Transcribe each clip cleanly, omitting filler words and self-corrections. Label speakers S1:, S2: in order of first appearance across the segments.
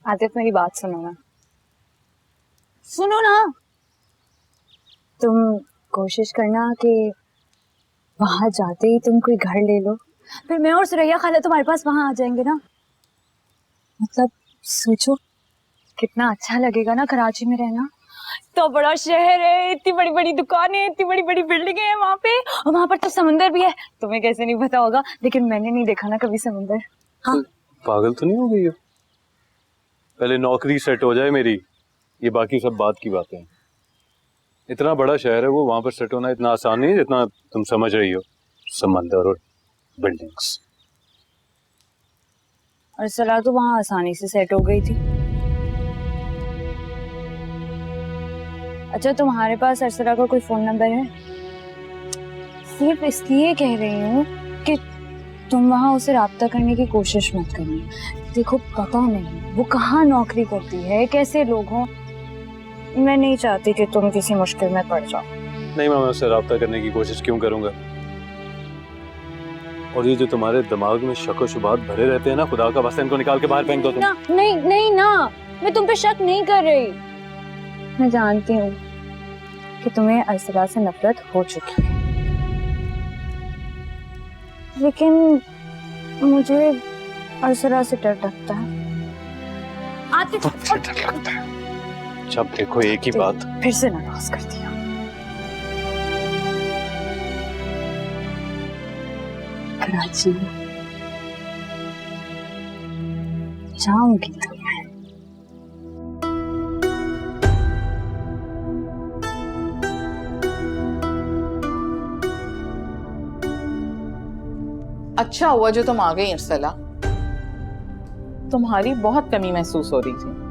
S1: आतिफ मेरी बात सुनो ना। सुनो ना, तुम कोशिश करना कि वहां जाते ही तुम कोई घर ले लो, फिर मैं और सुरैया खाला तुम्हारे पास वहां आ जाएंगे ना। मतलब सोचो कितना अच्छा लगेगा ना कराची में रहना। तो बड़ा शहर है, इतनी बड़ी बड़ी दुकानें, इतनी बड़ी बड़ी बिल्डिंगें हैं वहां पे, और वहां पर तो समंदर भी है। तुम्हें कैसे नहीं पता होगा, लेकिन मैंने नहीं देखा ना कभी समंदर। हाँ,
S2: पागल तो नहीं हो गई हो? पहले नौकरी सेट हो जाए मेरी, ये बाकी सब बात की बातें हैं। इतना बड़ा शहर है वो, वहां पर सेट होना इतना आसान नहीं है जितना तुम समझ रही हो। समंदर और बिल्डिंग्स।
S1: और सलाह तो वहां आसानी से सेट हो गई थी। अच्छा, तुम्हारे पास अरसला का कोई फोन नंबर है? सिर्फ इसलिए कह रही हूँ कि तुम वहां उसे राब्ता करने की कोशिश मत करना। देखो, पता नहीं वो कहाँ नौकरी करती है, कैसे लोग हों। मैं नहीं चाहती कि तुम किसी मुश्किल में पड़ जाओ।
S2: नहीं, मैं उससे राब्ता करने की कोशिश क्यों करूंगा? और ये जो तुम्हारे दिमाग में शक और शुबात भरे रहते हैं ना, खुदा का वास्ता इनको निकाल के बाहर फेंक दो तुम।
S1: ना, नहीं नहीं ना, मैं तुम पे शक नहीं कर रही। मैं जानती हूँ कि तुम्हें अरसला से नफरत हो चुकी है, लेकिन मुझे अरसला से डर लगता है।
S2: डर लगता है। जब देखो एक ही बात।
S1: फिर से नाराज कर दिया। कराची जाऊंगी तो मैं।
S3: अच्छा हुआ जो तुम आ गई अरसला। तुम्हारी बहुत कमी महसूस हो रही थी।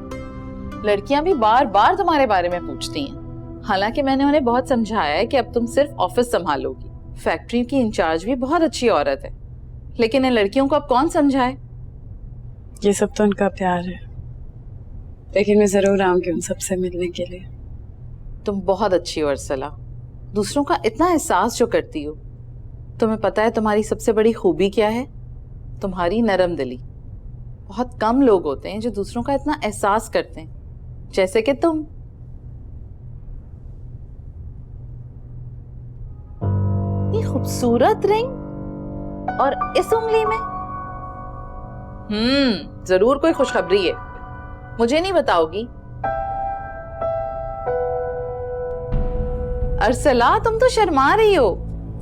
S3: लड़कियां भी बार बार तुम्हारे बारे में पूछती हैं। हालांकि मैंने उन्हें बहुत समझाया है कि अब तुम सिर्फ ऑफिस संभालोगी। फैक्ट्री की इंचार्ज भी बहुत अच्छी औरत है, लेकिन इन लड़कियों को अब कौन समझाए?
S4: ये सब तो उनका प्यार है, लेकिन मैं जरूर आऊंगी उन सबसे मिलने के लिए।
S3: तुम बहुत अच्छी हो अरसला, दूसरों का इतना एहसास जो करती हो। तुम्हें पता है तुम्हारी सबसे बड़ी खूबी क्या है? तुम्हारी नरम दिली। बहुत कम लोग होते हैं जो दूसरों का इतना एहसास करते हैं, जैसे कि तुम। ये खूबसूरत रिंग और इस उंगली में जरूर कोई खुशखबरी है। मुझे नहीं बताओगी? अरसला, तुम तो शर्मा रही हो।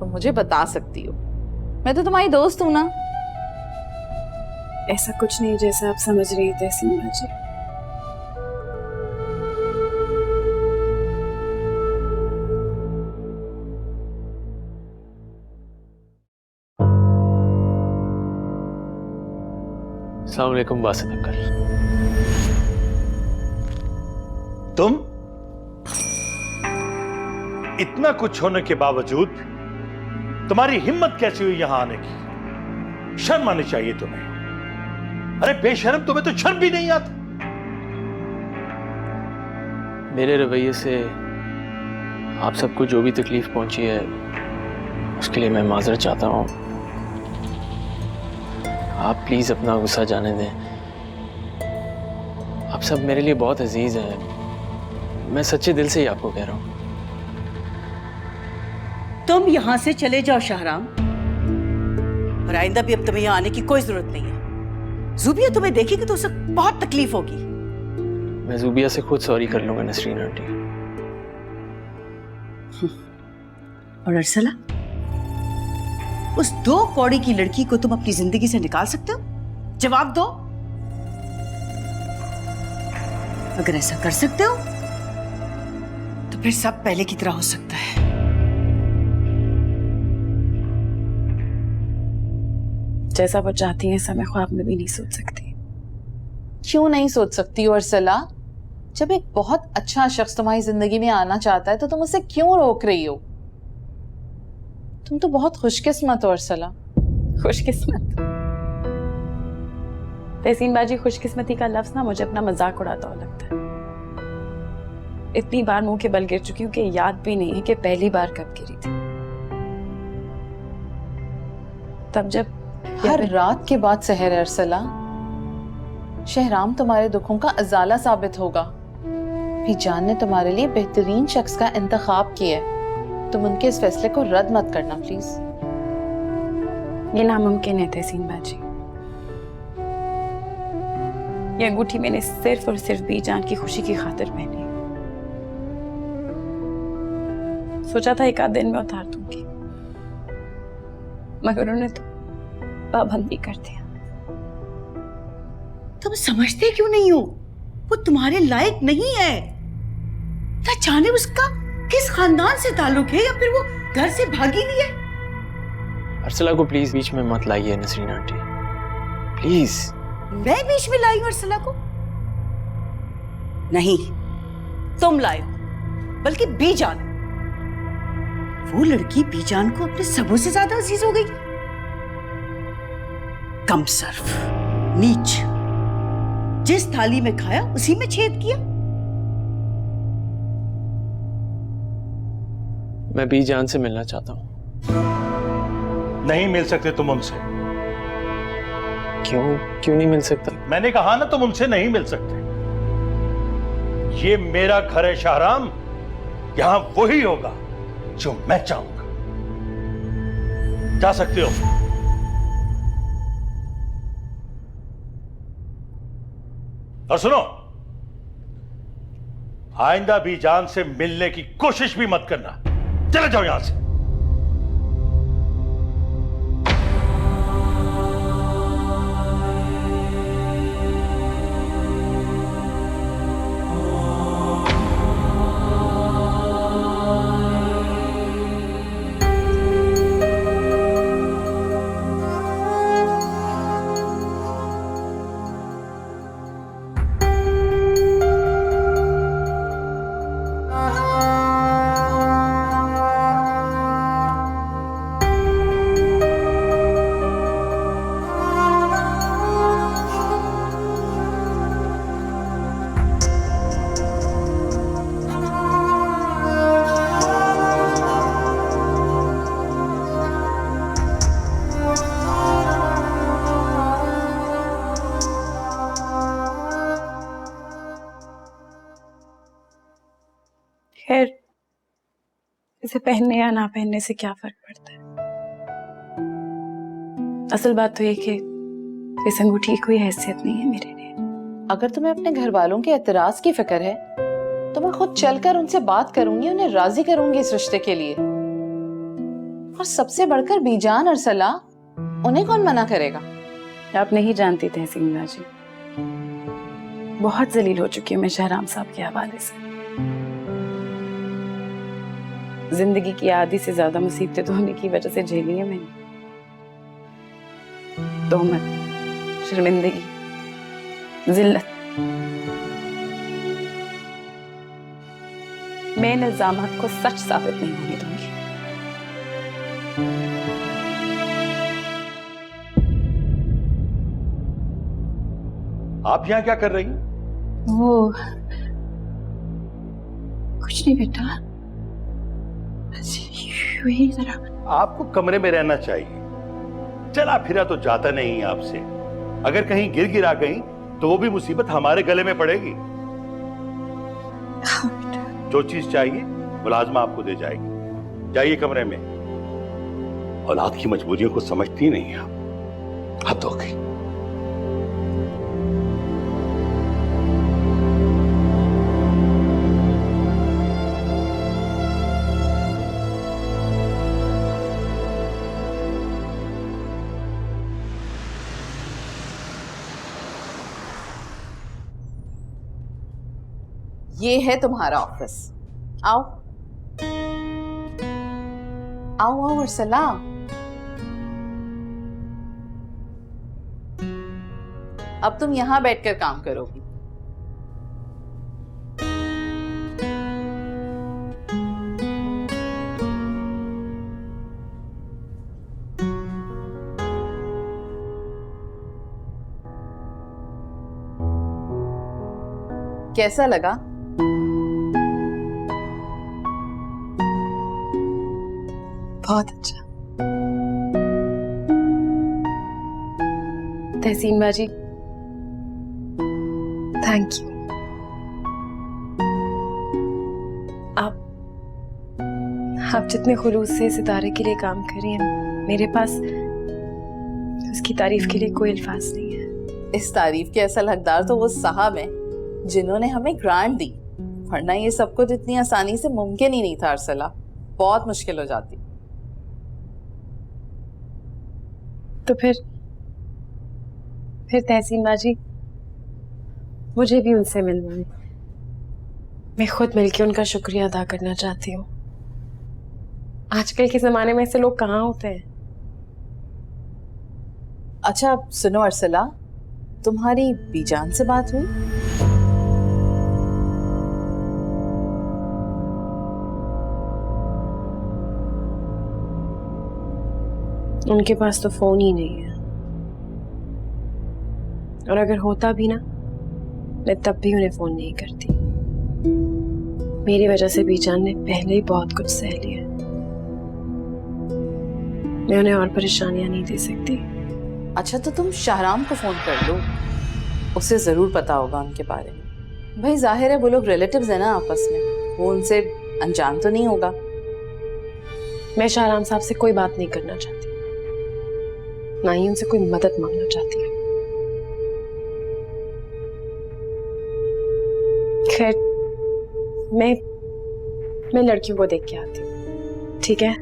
S3: तुम मुझे बता सकती हो, मैं तो तुम्हारी दोस्त हूं ना।
S4: ऐसा कुछ नहीं जैसा आप समझ रही थे सिमरा जी।
S2: अस्सलाम वालेकुम बासित अंकल।
S5: तुम इतना कुछ होने के बावजूद तुम्हारी हिम्मत कैसी हुई यहां आने की? शर्म आनी चाहिए तुम्हें। अरे बेशर्म, तुम्हें तो शर्म भी नहीं आती।
S6: मेरे रवैये से आप सबको जो भी तकलीफ पहुंची है उसके लिए मैं माजरत चाहता हूँ। आप प्लीज अपना गुस्सा जाने दें। आप सब मेरे लिए बहुत अजीज हैं, मैं सच्चे दिल से ही आपको कह रहा हूँ।
S7: तुम यहाँ से चले जाओ शाहराम, और आइंदा भी अब तुम्हें यहाँ आने की कोई जरूरत नहीं है। ज़ुबिया तुम्हें देखेगी तो उसे बहुत तकलीफ होगी।
S6: मैं ज़ुबिया से खुद सॉरी कर लूंगा नसरीन आंटी।
S7: और अरसला, उस 2 कौड़ी की लड़की को तुम अपनी जिंदगी से निकाल सकते हो? जवाब दो। अगर ऐसा कर सकते हो तो फिर सब पहले की तरह हो सकता है।
S4: जैसा वो चाहती है ऐसा मैं ख्वाब में भी नहीं सोच सकती।
S3: क्यों नहीं सोच सकती हो अरसला? जब एक बहुत अच्छा शख्स तुम्हारी जिंदगी में आना चाहता है तो तुम उसे क्यों रोक रही हो? तुम तो बहुत खुशकिस्मत हो अरसला।
S4: खुशकिस्मत? तहसीन बाजी, खुशकिस्मती का लफ्ज ना मुझे अपना मजाक उड़ाता हुआ लगता है। इतनी बार मुंह के बल गिर चुकी हूँ कि याद भी नहीं है कि पहली बार कब गिरी थी। तब जब
S3: हर रात के बाद सहर है अरसला। शहराम तुम्हारे दुखों का अजाला साबित होगा। बीजान ने तुम्हारे लिए बेहतरीन शख्स का इंतखाब किया है, तुम उनके इस फैसले को रद्द मत करना प्लीज।
S4: ये नामुमकिन है तहसीन बाजी। ये अंगूठी मैंने सिर्फ और सिर्फ बीजान की खुशी की खातिर पहनी। सोचा था एक आध दिन में उतार दूंगी, मगर उन्होंने तो पाबंदी कर दिया।
S7: तुम समझते क्यों नहीं हो? वो तुम्हारे लायक नहीं है। क्या जाने उसका किस खानदान से ताल्लुक है, या फिर वो घर से भागी हुई है।
S6: अर्सला को प्लीज बीच में मत लाइए नसरीन आंटी, प्लीज।
S7: मैं बीच में लाई हूं अर्सला को? नहीं, तुम लाए हो, बल्कि बीजान। वो लड़की बीजान को अपने सबों से ज्यादा अजीज हो गई। कम सर्फ, नीच, जिस थाली में खाया उसी में छेद किया।
S6: मैं बीजान से मिलना चाहता हूँ।
S5: नहीं मिल सकते तुम उनसे।
S6: क्यों नहीं मिल सकता?
S5: मैंने कहा ना, तुम उनसे नहीं मिल सकते। ये मेरा घर है शाहराम, यहां वही होगा जो मैं चाहूंगा। जा सकते हो। और सुनो, आइंदा भी जान से मिलने की कोशिश भी मत करना। चले जाओ यहां से।
S4: खैर, इसे पहनने या ना पहनने से क्या फर्क पड़ता है। असल बात तो ये कि इस अंगूठी की कोई हैसियत नहीं है मेरे लिए।
S3: अगर तुम्हें अपने घर वालों के एतराज की फिक्र है तो मैं खुद चलकर उनसे बात करूंगी, उन्हें राजी करूंगी इस रिश्ते के लिए। और सबसे बढ़कर बीजान और सलाह, उन्हें कौन मना करेगा।
S4: आप नहीं जानती तहसीन बाजी, बहुत जलील हो चुकी हूँ मैं शहराम साहब के हवाले से। जिंदगी की आधी से ज्यादा मुसीबतें तो उन्हीं की वजह से झेली है मैंने। तोहमत, शर्मिंदगी, जिल्लत। मैं इन इल्जामात को सच साबित नहीं होने दूंगी।
S5: आप यहां क्या कर रही हैं?
S4: वो कुछ नहीं बेटा, ही जरा।
S5: आपको कमरे में रहना चाहिए। चला फिरा तो जाता नहीं है आपसे। अगर कहीं गिर गिरा गई तो वो भी मुसीबत हमारे गले में पड़ेगी। जो चीज चाहिए मुलाजमा आपको दे जाएगी। जाइए कमरे में। औलाद की मजबूरियों को समझती नहीं आप। हद हो गई।
S3: ये है तुम्हारा ऑफिस। आओ आओ आओ अर्सला। अब तुम यहां बैठकर काम करोगी। कैसा लगा?
S4: बहुत अच्छा। तहसीन बाजी, थैंक यू। आप जितने खुलूस से सितारे के लिए काम कर रही हैं, मेरे पास उसकी तारीफ के लिए कोई अल्फाज नहीं है।
S3: इस तारीफ के असल हकदार तो वो साहब हैं जिन्होंने हमें ग्रांट दी, वरना ये सब कुछ इतनी आसानी से मुमकिन ही नहीं था अरसला, बहुत मुश्किल हो जाती।
S4: तो फिर तहसीन बाजी, मुझे भी उनसे मिलना है। मैं खुद मिलके उनका शुक्रिया अदा करना चाहती हूँ। आजकल के जमाने में ऐसे लोग कहाँ होते हैं।
S3: अच्छा सुनो अरसला, तुम्हारी बीजान से बात हुई?
S4: उनके पास तो फोन ही नहीं है, और अगर होता भी ना, मैं तब भी उन्हें फोन नहीं करती। मेरी वजह से बीजान ने पहले ही बहुत कुछ सह लिया। मैं उन्हें और परेशानियां नहीं दे सकती।
S3: अच्छा तो तुम शाहराम को फोन कर लो, उसे जरूर पता होगा उनके बारे में। भाई जाहिर है वो लोग रिलेटिव्स हैं ना आपस में, वो उनसे अनजान तो नहीं होगा।
S4: मैं शाहराम साहब से कोई बात नहीं करना चाहती, ना ही उनसे कोई मदद मांगना चाहती। खैर मैं लड़कियों को देख के आती हूँ, ठीक है?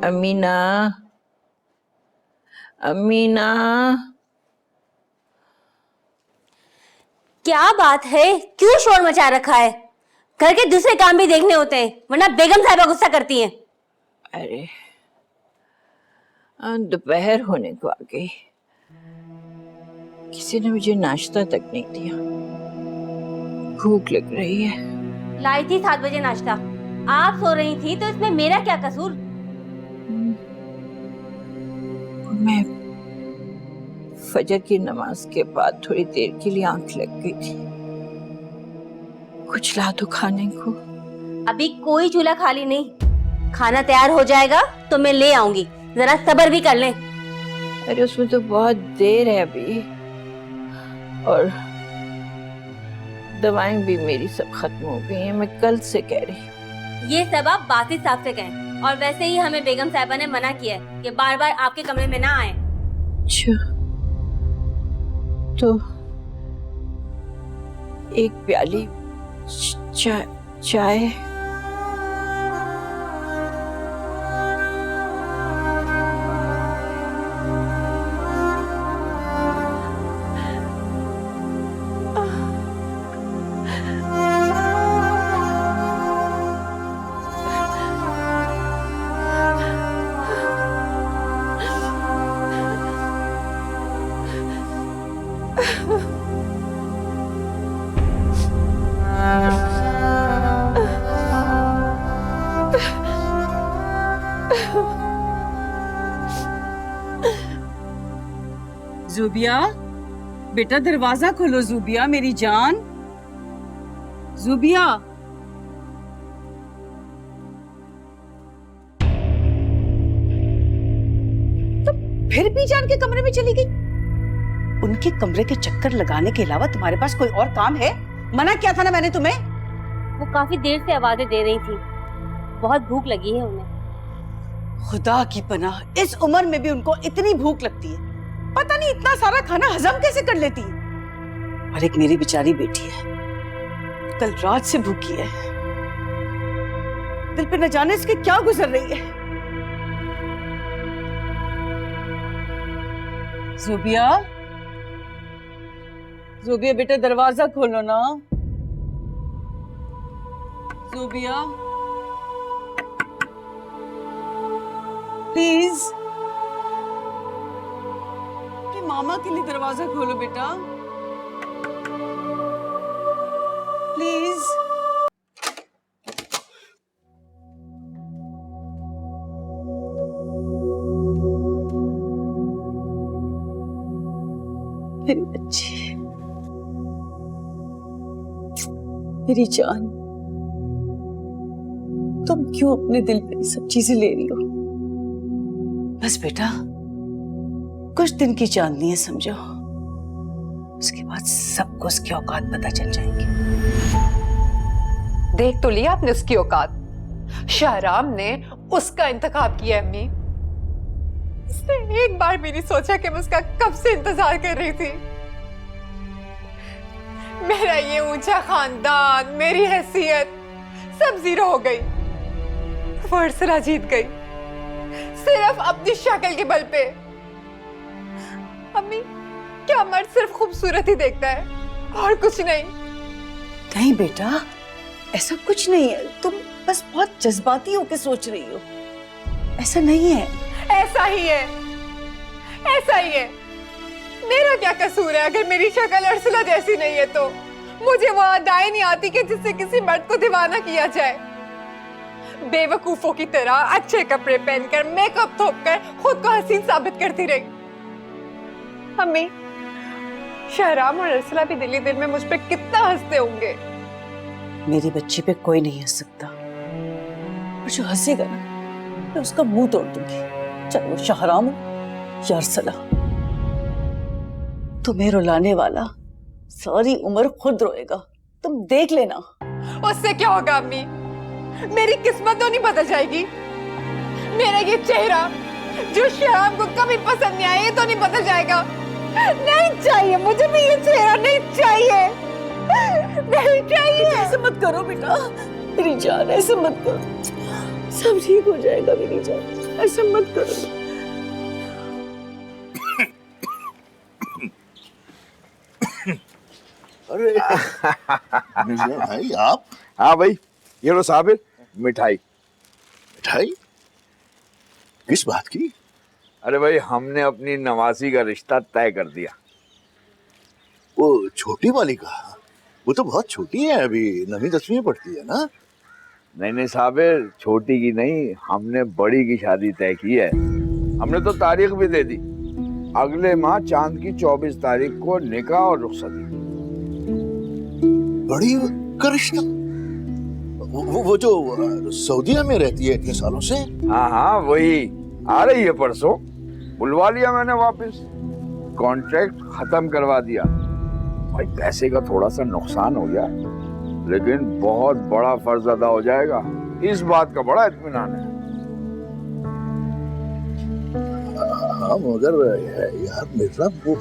S8: अमीना, अमीना,
S9: क्या बात है? क्यों शोर मचा रखा है? घर के दूसरे काम भी देखने होते हैं, वरना बेगम साहिबा गुस्सा करती हैं।
S8: अरे दोपहर होने को आ गई, किसी ने मुझे नाश्ता तक नहीं दिया। भूख लग रही है।
S9: लाई थी 7 बजे नाश्ता, आप सो रही थी तो इसमें मेरा क्या कसूर?
S8: मैं फजर की नमाज के बाद थोड़ी देर के लिए आंख लग गई थी। कुछ ला दो खाने को।
S9: अभी कोई चूल्हा खाली नहीं, खाना तैयार हो जाएगा तो मैं ले आऊंगी, जरा सब्र भी कर लें।
S8: अरे उसमें तो बहुत देर है अभी, और दवाएं भी मेरी सब खत्म हो गई हैं। मैं कल से कह रही।
S9: ये सब आप बासित साहब से कहें, और वैसे ही हमें बेगम साहिबा ने मना किया है कि बार बार आपके कमरे में ना आए।
S8: अच्छा तो एक प्याली चाय।
S7: जुबिया, बेटा दरवाजा खोलो। जुबिया मेरी जान, जुबिया। तो फिर भी जान के कमरे में चली गई। उनके कमरे के चक्कर लगाने के अलावा तुम्हारे पास कोई और काम है? मना किया था ना मैंने तुम्हें।
S9: वो काफी देर से आवाजें दे रही थी, बहुत भूख लगी है उन्हें।
S7: खुदा की पनाह, इस उम्र में भी उनको इतनी भूख लगती है। पता नहीं इतना सारा खाना हजम कैसे कर लेती है। और एक मेरी बेचारी बेटी है, कल रात से भूखी है। दिल पे न जाने इसके क्या गुजर रही है। जुबिया, जुबिया बेटा दरवाजा खोलो ना। जुबिया प्लीज, मामा के लिए दरवाजा खोलो बेटा, प्लीज। मेरी बच्ची, मेरी जान। तुम क्यों अपने दिल पे ये सब चीजें ले रही हो? बस बेटा, कुछ दिन की चांदनी है समझो, उसके बाद सबको उसकी औकात पता चल जाएगी।
S10: देख तो लिया आपने उसकी औकात। शाहराम ने उसका इंतखाब किया अम्मी। उसने एक बार भी नहीं सोचा कि मैं उसका कब से इंतजार कर रही थी। मेरा ये ऊंचा खानदान, मेरी हैसियत सब जीरो हो गई। वो अरसला जीत गई सिर्फ अपनी शक्ल के बल पे। अम्मी, क्या मर्द सिर्फ खूबसूरत ही देखता है और कुछ नहीं?
S7: नहीं बेटा, ऐसा कुछ नहीं है, तुम बस बहुत जज्बाती होकर सोच रही हो। ऐसा नहीं है।
S10: ऐसा ही है, ऐसा ही है। मेरा क्या कसूर है अगर मेरी शक्ल अरसला जैसी नहीं है तो? मुझे वो अदाएं नहीं आती कि जिससे किसी मर्द को दीवाना किया जाए। बेवकूफों की तरह अच्छे कपड़े पहनकर, मेकअप थोपकर खुद को हसीन साबित करती रही। अम्मी, शाहराम और अरसला भी दिली दिल में मुझ पे कितना हंसते होंगे।
S7: मेरी बच्ची पे कोई नहीं हंस सकता, और जो हंसेगा ना मैं उसका मुंह तोड़ दूंगी, चाहे वो शाहराम हो या अरसला। तुम्हें रुलाने वाला सारी उम्र खुद रोएगा, तुम देख लेना।
S10: उससे क्या होगा अम्मी? मेरी किस्मत तो नहीं बदल जाएगी। मेरा ये चेहरा जो शाहराम को कभी पसंद नहीं आया, ये तो नहीं बदल जाएगा। नहीं चाहिए मुझे भी ये चेहरा, नहीं चाहिए, नहीं चाहिए।
S7: ऐसे मत करो बेटा, मेरी जान, ऐसे मत करो, सब ठीक हो जाएगा मेरी जान, ऐसे मत करो।
S11: अरे भाई आप?
S12: हाँ भाई, ये लो साबिर, मिठाई।
S11: मिठाई? किस बात की?
S12: अरे भाई, हमने अपनी नवासी का रिश्ता तय कर दिया।
S11: वो छोटी वाली का? वो तो बहुत छोटी है, अभी 9वीं 10वीं में पढ़ती है ना?
S12: नहीं नहीं साबिर, छोटी की नहीं, हमने बड़ी की शादी तय की है। हमने तो तारीख भी दे दी, अगले माह चांद की 24 तारीख को निकाह और रुखसती।
S11: बड़ी का रिश्ता? वो जो सऊदीया में रहती है इतने सालों से?
S12: हाँ हाँ वही, आ रही है परसों। बुलवा लिया मैंने वापस, कॉन्ट्रैक्ट खत्म करवा दिया। भाई पैसे का थोड़ा सा नुकसान हो गया, लेकिन बहुत बड़ा फर्ज अदा हो जाएगा, इस बात का बड़ा इत्मीनान है।
S11: हाँ मगर यार मेरा वो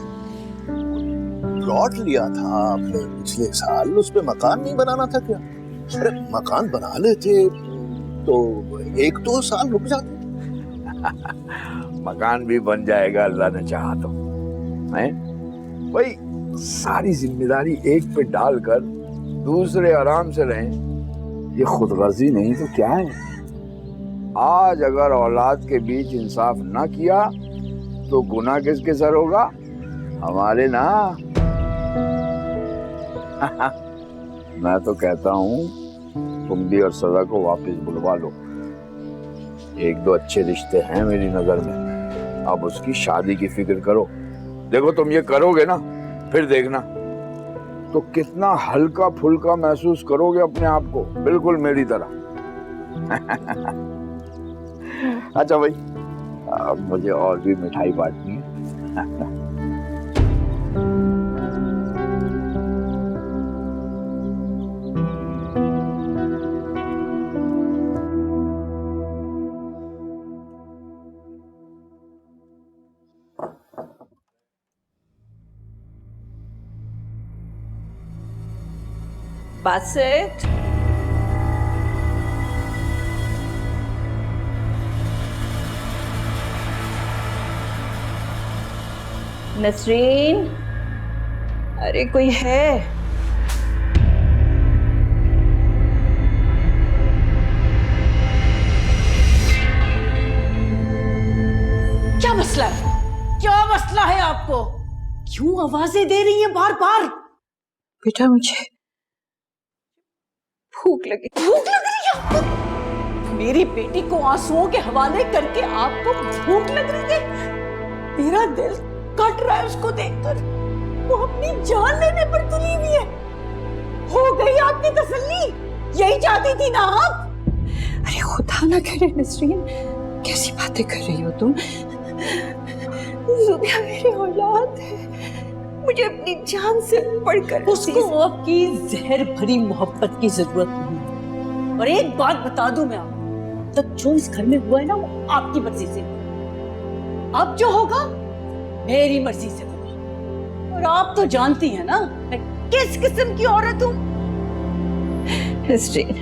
S11: प्लॉट लिया था आपने पिछले साल, उस पे मकान नहीं बनाना था क्या? अरे मकान बना लेते तो 1-2 साल रुक जाते।
S12: मकान भी बन जाएगा अल्लाह ने चाहा तो। हैं? भाई सारी जिम्मेदारी एक पे डालकर दूसरे आराम से रहें, ये खुदगर्जी नहीं तो क्या है? आज अगर औलाद के बीच इंसाफ ना किया तो गुनाह किसके सर होगा? हमारे ना। मैं तो कहता हूँ तुम भी और सदा को वापस बुलवा लो। 1-2 अच्छे रिश्ते हैं मेरी नजर में, अब उसकी शादी की फिक्र करो। देखो तुम ये करोगे ना, फिर देखना तो कितना हल्का फुल्का महसूस करोगे अपने आप को, बिल्कुल मेरी तरह। अच्छा भाई, अब मुझे और भी मिठाई बांटनी है।
S8: बासित, नसरीन, अरे कोई है?
S7: क्या मसला है? क्या मसला है आपको? क्यों आवाजें दे रही हैं बार बार?
S8: बेटा मुझे भूख लगी।
S7: भूख लग रही है आपको? मेरी बेटी को आंसुओं के हवाले करके आपको भूख लग रही है? मेरा दिल कट रहा है उसको देखकर। वो अपनी जान लेने पर तुली हुई है। हो गई आपकी तसल्ली? यही चाहती थी ना आप?
S8: अरे खुदा ना करे नसरीन, कैसी बातें कर रही हो तुम? जुबिया मेरी औलाद है, मुझे अपनी जान से बढ़कर उसको आपकी जहर भरी मोहब्बत की जरूरत नहीं। और एक बात बता दूं मैं आपको, तब जो इस घर में हुआ है ना वो आपकी मर्जी से, अब जो होगा मेरी मर्जी से होगा। और आप तो जानती हैं ना मैं किस किस्म की औरत हूँ। नसरीन,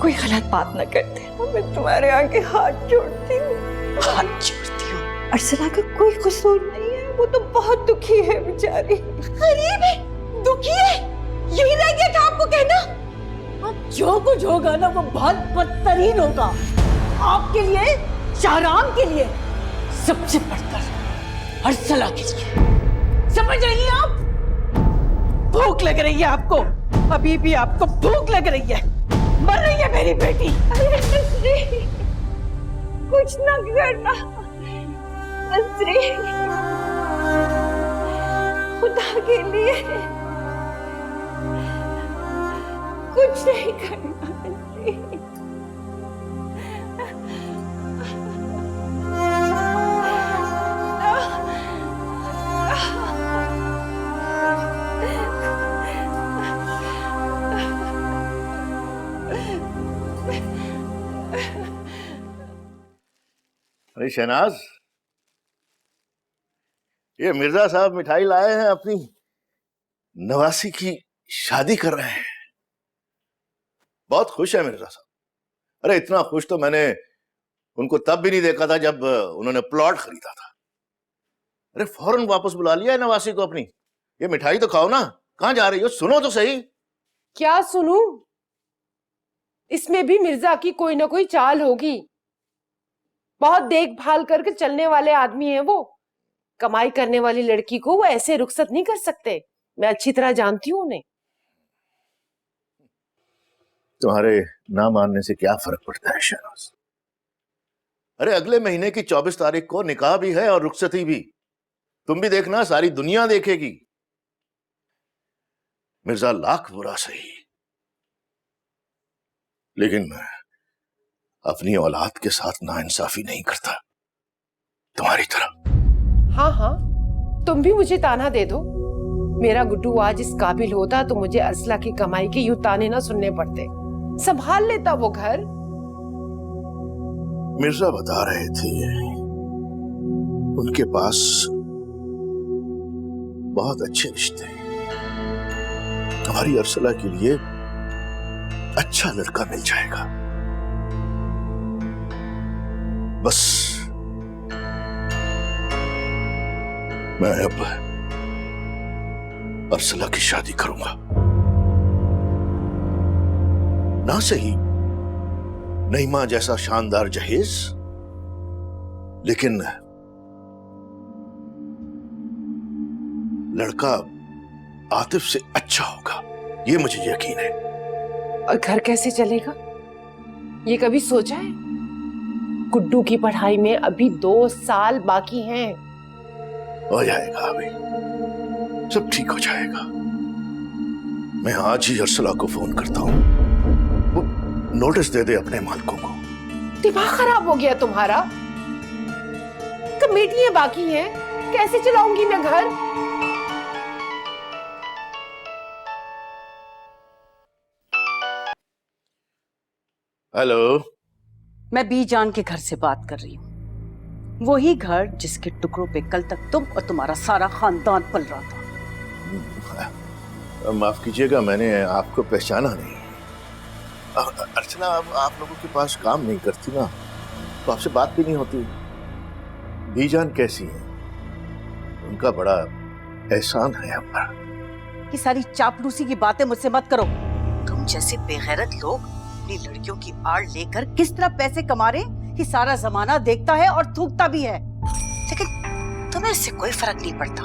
S8: कोई गलत बात ना करते, मैं तुम्हारे आगे हाथ जोड़ती हूँ, हाथ जोड़ती हूँ। अर्सला का कोई कसूर नहीं है, वो तो बहुत दुखी है बेचारी। गरीब है, दुखी है, यही रह गया था आपको कहना। अब जो कुछ होगा ना वो बहुत बदतरीन होगा आपके लिए, शाहराम के लिए, सबसे बढ़कर अर्सला के लिए। समझ रही हैं आप? भूख लग रही है आपको, अभी भी आपको भूख लग रही है, मर रही है मेरी बेटी। अरे नसरीन, कुछ ना करना नसरीन, खुदा के लिए कुछ नहीं करना नसरीन।
S11: अरे शहनाज, ये मिर्जा साहब मिठाई लाए हैं, अपनी नवासी की शादी कर रहे हैं। बहुत खुश है मिर्जा साहब। अरे इतना खुश तो मैंने उनको तब भी नहीं देखा था जब उन्होंने प्लॉट खरीदा था। अरे फौरन वापस बुला लिया है नवासी को अपनी। ये मिठाई तो खाओ ना, कहाँ जा रही हो? सुनो तो सही।
S10: क्या सुनूं? इसमें भी मिर्जा की कोई ना कोई चाल होगी। बहुत देखभाल करके चलने वाले आदमी है वो। कमाई करने वाली लड़की को वो ऐसे रुखसत नहीं कर सकते। मैं अच्छी तरह जानती हूँ उन्हें।
S11: तुम्हारे ना मानने से क्या फर्क पड़ता है शहनाज? अरे अगले महीने की 24 तारीख को निकाह भी है और रुखसती भी। तुम भी देखना, सारी दुनिया देखेगी। मिर्जा लाख बुरा सही, लेकिन मैं अपनी औलाद के साथ नाइंसाफी नहीं करता तुम्हारी तरह।
S10: हाँ हाँ, तुम भी मुझे ताना दे दो। मेरा गुड्डू आज इस काबिल होता तो मुझे अर्सला की कमाई के यूं ताने ना सुनने पड़ते। संभाल लेता वो घर।
S11: मिर्जा बता रहे थे उनके पास बहुत अच्छे रिश्ते हैं। हमारी अर्सला के लिए अच्छा लड़का मिल जाएगा। बस मैं अब अर्सला की शादी करूंगा। ना सही नईमा जैसा शानदार जहेज, लेकिन लड़का आतिफ से अच्छा होगा, ये मुझे यकीन है।
S10: और घर कैसे चलेगा ये कभी सोचा है? गुड्डू की पढ़ाई में अभी 2 साल बाकी हैं।
S11: हो जाएगा अभी, सब ठीक हो जाएगा। मैं आज ही अर्सला को फोन करता हूँ, वो नोटिस दे दे अपने मालिकों को।
S10: दिमाग खराब हो गया तुम्हारा? कमेटियां बाकी हैं, कैसे चलाऊंगी मैं घर?
S11: हेलो,
S7: मैं बीजान के घर से बात कर रही हूँ। वही घर जिसके टुकड़ों पे कल तक तुम और तुम्हारा सारा खानदान पल रहा था।
S11: माफ कीजिएगा, मैंने आपको पहचाना नहीं। अर्चना अब आप लोगों के पास काम नहीं करती ना, तो आपसे बात भी नहीं होती। बीजान कैसी है? उनका बड़ा एहसान है हम पर।
S7: ये सारी चापलूसी की बातें मुझसे मत करो। तुम जैसे बेगैरत लोग अपनी लड़कियों की आड़ लेकर किस तरह पैसे कमा रहे कि सारा जमाना देखता है और थूकता भी है, लेकिन तुम्हें इससे कोई फर्क नहीं पड़ता।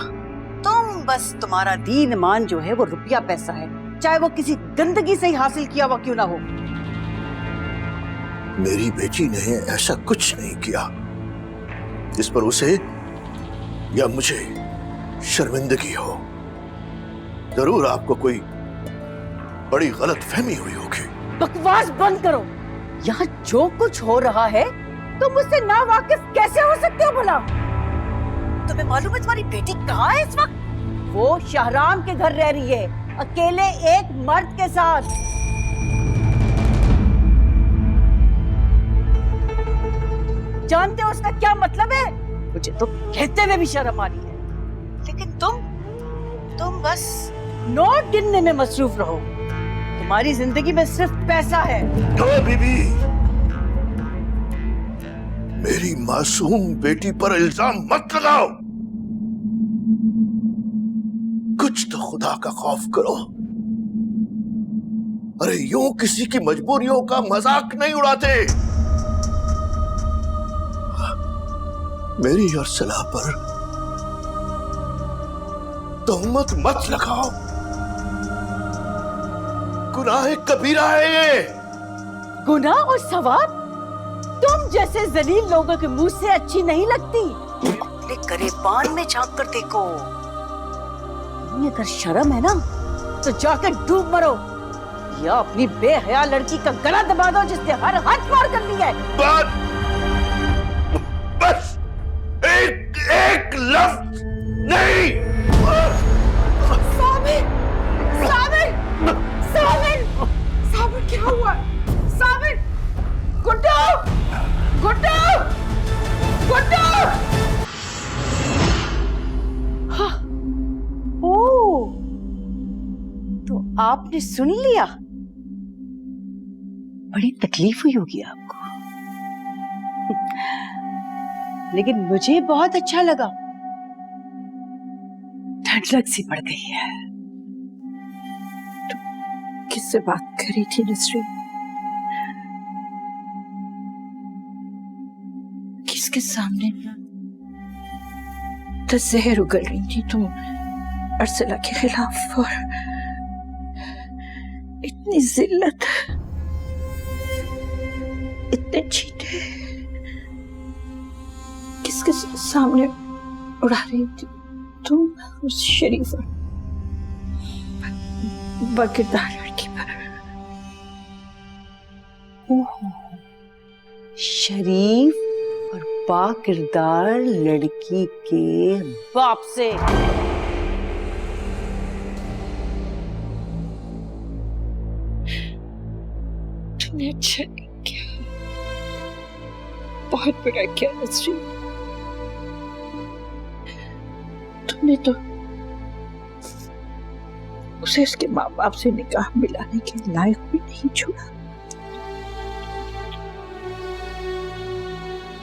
S7: तुम बस, तुम्हारा दीन मान जो है वो रुपया पैसा है, चाहे वो किसी गंदगी से ही हासिल किया हुआ क्यों ना हो।
S11: मेरी बेटी ने ऐसा कुछ नहीं किया जिस पर उसे या मुझे शर्मिंदगी हो। जरूर आपको कोई बड़ी गलत फहमी हुई होगी।
S7: बकवास बंद करो। यहाँ जो कुछ हो रहा है तुम मुझसे ना वाकिफ कैसे हो सकते हो भला? तुम्हें मालूम है तुम्हारी बेटी कहाँ है इस वक्त? वो शाहराम के घर रह रही है, अकेले एक मर्द के साथ। जानते हो उसका क्या मतलब है? मुझे तो कहते हुए भी शर्म आ रही है। लेकिन तुम बस नोट गिनने में मसरूफ रहो। तुम्हारी जिंदगी में सिर्फ पैसा है।
S11: तो बीबी, मेरी मासूम बेटी पर इल्जाम मत लगाओ। कुछ तो खुदा का खौफ करो। अरे यूं किसी की मजबूरियों का मजाक नहीं उड़ाते। मेरी अर्सला पर तोहमत मत लगाओ। गुनाह कबीरा है ये।
S7: गुनाह और सवाब तुम जैसे जलील लोगों के मुंह से अच्छी नहीं लगती। अपने गरेबान में झांक कर देखो। तुम्हें अगर शर्म है ना तो जाकर डूब मरो या अपनी बेहया लड़की का गला दबा दो जिसने हर हाथ पार कर लिया है।
S11: बस एक लफ्ज नहीं।
S10: साबिर, साबिर, साबिर, साबिर क्या हुआ? साबिर, गुड्डू, गुड्डू, गुड्डू।
S7: हाँ, ओ, तो आपने सुन लिया। बड़ी तकलीफ हुई होगी आपको, लेकिन मुझे बहुत अच्छा लगा। ठंडक सी पड़ गई है।
S8: किससे बात करी थी नसरीन? किसके सामने तो जहर उगल रही थी तुम अर्सला के खिलाफ, और इतनी जिल्लत, इतने चीटे किसके सामने उड़ा रही थी तुम उस शरीफ और बकिरदार लड़की पर?
S7: शरीफ और बाकिरदार लड़की के बाप से।
S8: तुमने अच्छा नहीं किया, बहुत बुरा किया नसरीन। तुमने तो उसे उसके माँ बाप से निकाह मिलाने के लायक भी नहीं छोड़ा।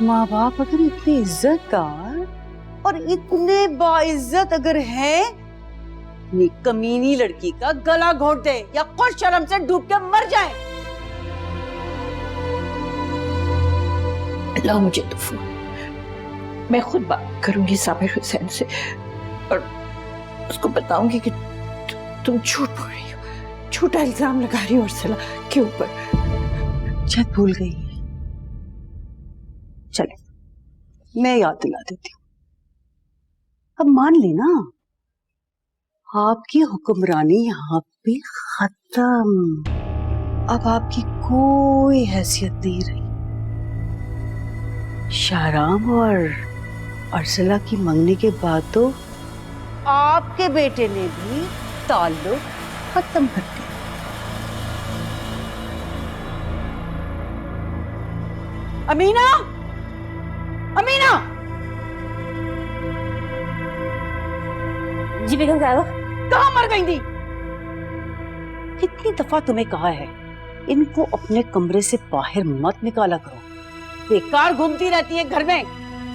S7: माँ बाप अगर इतने इज्जतदार और इतने बाइज्जत अगर है, कमीनी लड़की का गला घोट दे या खुद शर्म से डूब के मर जाए।
S8: लाओ मुझे तो फोन, मैं खुद बात करूंगी साबिर हुसैन से और उसको बताऊंगी कि तुम झूठ बोल रही हो, झूठा इल्जाम लगा रही हो अर्सला के ऊपर।
S7: शायद भूल गई। चले मैं याद दिला देती हूँ। अब मान लेना आपकी हुक्मरानी यहाँ पे खत्म। अब आपकी कोई हैसियत नहीं रही। शाहराम और अर्सला की मंगनी के बाद तो आपके बेटे ने भी ताल्लुक खत्म कर दिया। अमीना, अमीना।
S9: जी बेगम साहब।
S7: कहाँ मर गई थी? कितनी दफा तुम्हें कहा है इनको अपने कमरे से बाहर मत निकाला करो। बेकार घूमती रहती है घर में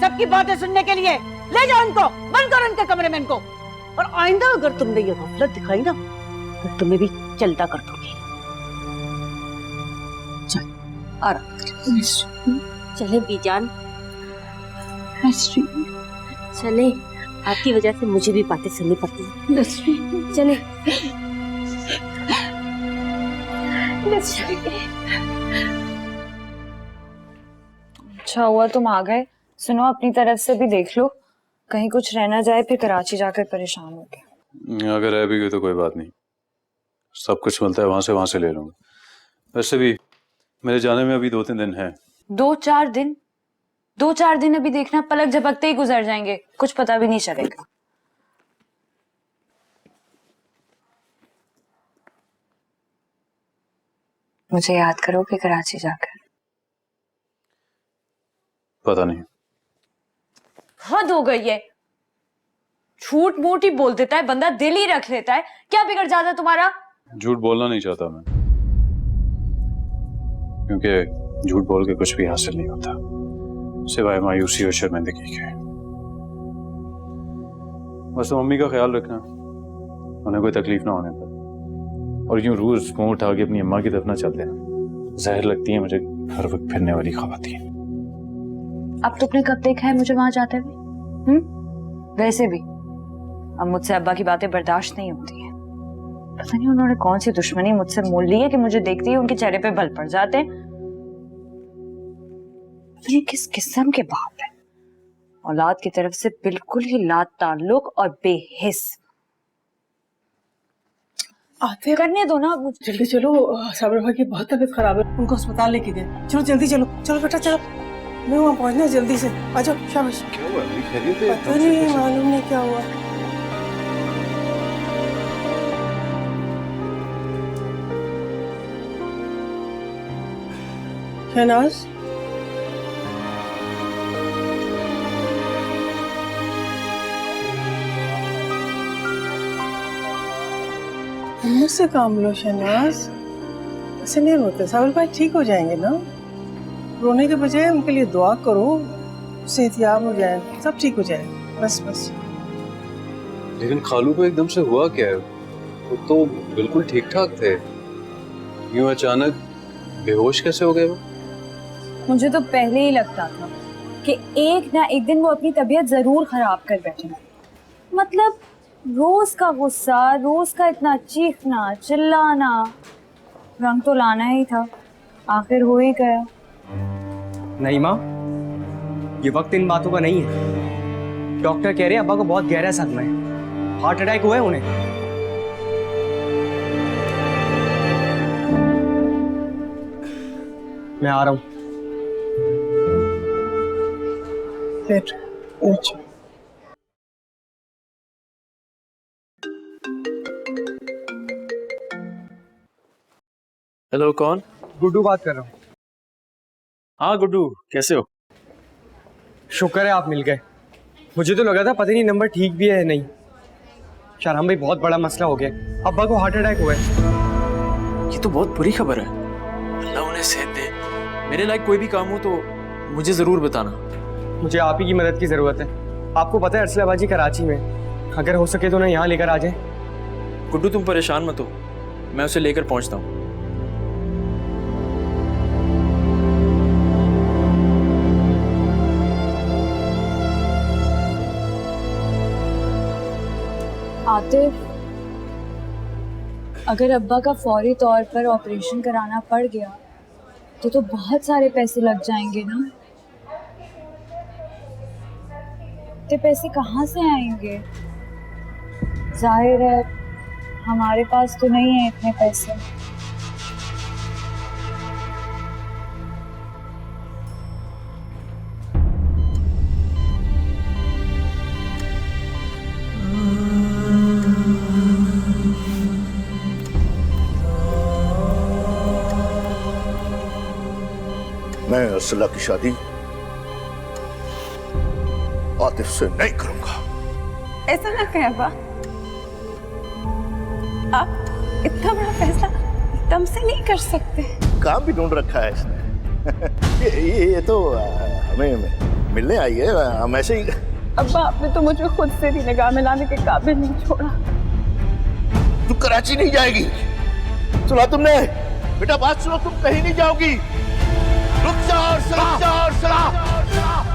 S7: सबकी बातें सुनने के लिए। ले जाओ इनको, बंद करो इनके कमरे में इनको। और आइंदा अगर तुमने ये गफलत दिखाई ना तो तुम्हें भी चलता कर दूंगी। चल आराम कर।
S9: चले बीजान, चले, आपकी वजह से मुझे भी बातें सुननी पड़ती है। चले।
S1: अच्छा हुआ तुम आ गए। सुनो, अपनी तरफ से भी देख लो, कहीं कुछ रह ना जाए फिर कराची जाकर परेशान हो गए।
S2: अगर रह भी गई तो कोई बात नहीं, सब कुछ मिलता है वहां से ले लूंगा। वैसे भी मेरे जाने में अभी 2-3 दिन है।
S1: 2-4 दिन? 2-4 दिन अभी देखना, पलक झपकते ही गुजर जाएंगे, कुछ पता भी नहीं चलेगा। मुझे याद करोगे कराची जाकर?
S2: पता नहीं।
S1: हद हो गई है, झूठ मूठ ही बोल देता है बंदा, दिल ही रख लेता है। क्या बिगड़ जाता है तुम्हारा?
S2: झूठ बोलना नहीं चाहता मैं, क्योंकि झूठ बोल के कुछ भी हासिल नहीं होता सिवाय मायूसी और शर्मिंदगी के। बस मम्मी का ख्याल रखना, उन्हें कोई तकलीफ ना होने पर। और यूं रोज मुंह उठा के अपनी अम्मा की तरफ ना चल देना, जहर लगती है मुझे हर वक्त फिरने वाली खवातीन।
S1: अब तुमने कब देखा है मुझे वहां जाते हुए? वैसे भी अब मुझसे अब्बा की बातें बर्दाश्त नहीं होती हैं। पता नहीं उन्होंने कौन सी दुश्मनी मुझसे मोल ली है कि मुझे देखते ही उनके चेहरे पे बल पड़ जाते हैं। ये किस किस्म के बाप है, औलाद की तरफ से बिल्कुल ही लाताल्लुक और बेहिस।
S7: आते
S1: करने दो ना मुझे।
S7: जल्दी चलो, साबिर भाई की बहुत तबीयत खराब है, उनको अस्पताल लेके गए। चलो जल्दी चलो, चलो बेटा चलो, मैं वहाँ पहुँचना जल्दी से। आ जाओ, शाबाश।
S2: क्या हुआ? खैरियत है?
S7: पता नहीं, मालूम नहीं क्या हुआ। शहनाज, मुझसे काम लो शहनाज, ऐसे नहीं रोते। साबिर भाई ठीक हो जाएंगे ना, रोने के बजाय उनके लिए दुआ करो, सेहतियाब हो जाए, सब ठीक हो जाए। बस बस।
S2: लेकिन खालू को एकदम से हुआ क्या है? वो तो बिल्कुल ठीक ठाक थे, यूं अचानक बेहोश कैसे हो गए वो?
S1: मुझे तो पहले ही लगता था कि एक ना एक दिन वो अपनी तबीयत जरूर खराब कर बैठेंगे। मतलब रोज का गुस्सा, रोज का इतना चीखना चिल्लाना, रंग तो लाना ही था, आखिर हो ही गया।
S6: नहीं माँ, ये वक्त इन बातों का नहीं है। डॉक्टर कह रहे हैं अब्बा को बहुत गहरा सदमा है, हार्ट अटैक हुआ है उन्हें। मैं आ रहा हूँ। हेलो, कौन?
S13: गुड्डू बात कर रहा हूँ।
S6: हाँ गुड्डू, कैसे हो?
S13: शुक्र है आप मिल गए, मुझे तो लगा था पता नहीं नंबर ठीक भी है नहीं। शाहराम भाई बहुत बड़ा मसला हो गया, अब्बा को हार्ट अटैक हुआ है।
S6: ये तो बहुत बुरी खबर है, अल्लाह उन्हें सेहत दे। मेरे लायक कोई भी काम हो तो मुझे जरूर बताना।
S13: मुझे आप ही की मदद की जरूरत है। आपको पता है अरसला बाजी कराची में, अगर हो सके तो ना यहाँ लेकर आ जाए।
S6: गुड्डू तुम परेशान मत हो, मैं उसे लेकर पहुंचता हूँ।
S1: आतिफ, अगर अब्बा का फौरी तौर पर ऑपरेशन कराना पड़ गया तो बहुत सारे पैसे लग जाएंगे ना। इतने पैसे कहाँ से आएंगे? जाहिर है हमारे पास तो नहीं है इतने पैसे।
S11: मैं अर्सला की शादी आतिफ से नहीं करूंगा।
S8: ऐसा ना कहे अब्बा, आप इतना बड़ा फैसला एकदम से नहीं कर सकते।
S11: काम भी ढूंढ रखा है इसने। ये तो हमें मिलने आई है, हम ऐसे ही।
S8: अब्बा, आपने तो मुझे खुद से भी निगाह में लाने के काबिल नहीं छोड़ा।
S11: तू कराची नहीं जाएगी, सुना तुमने? बेटा बात सुनो, तुम कहीं नहीं जाओगी। रुक जाओ, रुक जाओ,